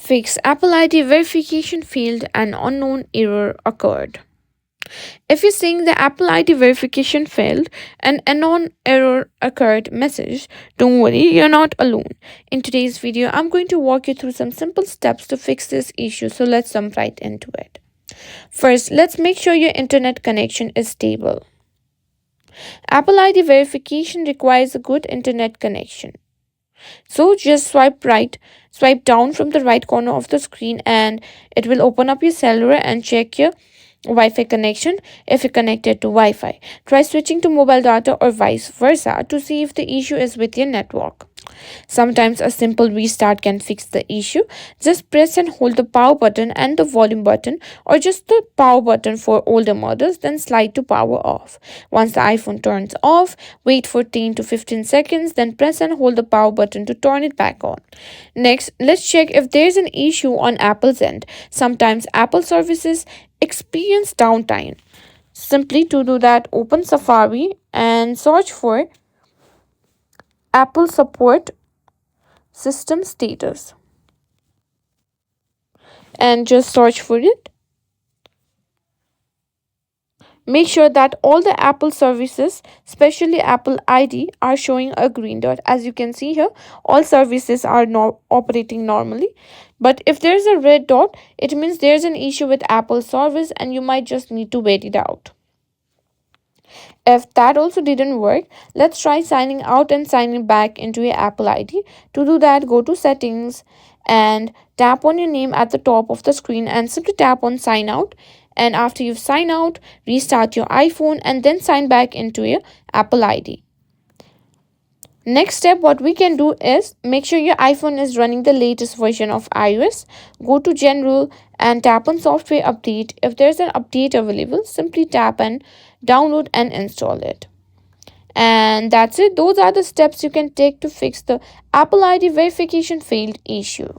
Fix Apple ID verification failed and unknown error occurred. If you're seeing the Apple ID verification failed and unknown error occurred message, don't worry, you're not alone. In today's video, I'm going to walk you through some simple steps to fix this issue, so let's jump right into it. First, let's make sure your internet connection is stable. Apple ID verification requires a good internet connection. So just swipe down from the right corner of the screen and it will open up your cellular and check your Wi-Fi connection if you're connected to Wi-Fi. Try switching to mobile data or vice versa to see if the issue is with your network. Sometimes a simple restart can fix the issue. Just press and hold the power button and the volume button, or just the power button for older models, then slide to power off. Once the iPhone turns off, wait for 10 to 15 seconds, then press and hold the power button to turn it back on. Next, let's check if there's an issue on Apple's end. Sometimes Apple services experience downtime. Simply to do that, open Safari and search for Apple support system status and just search for it. Make sure that all the Apple services, especially Apple ID, are showing a green dot. As you can see here, all services are not operating normally. But if there's a red dot, it means there's an issue with Apple service and you might just need to wait it out. If that also didn't work, let's try signing out and signing back into your Apple ID. To do that, go to settings and tap on your name at the top of the screen and simply tap on sign out. And after you've signed out, restart your iPhone and then sign back into your Apple ID. Next step, what we can do is make sure your iPhone is running the latest version of iOS. Go to General and tap on Software Update. If there's an update available, simply tap and download and install it. And that's it. Those are the steps you can take to fix the Apple ID verification failed issue.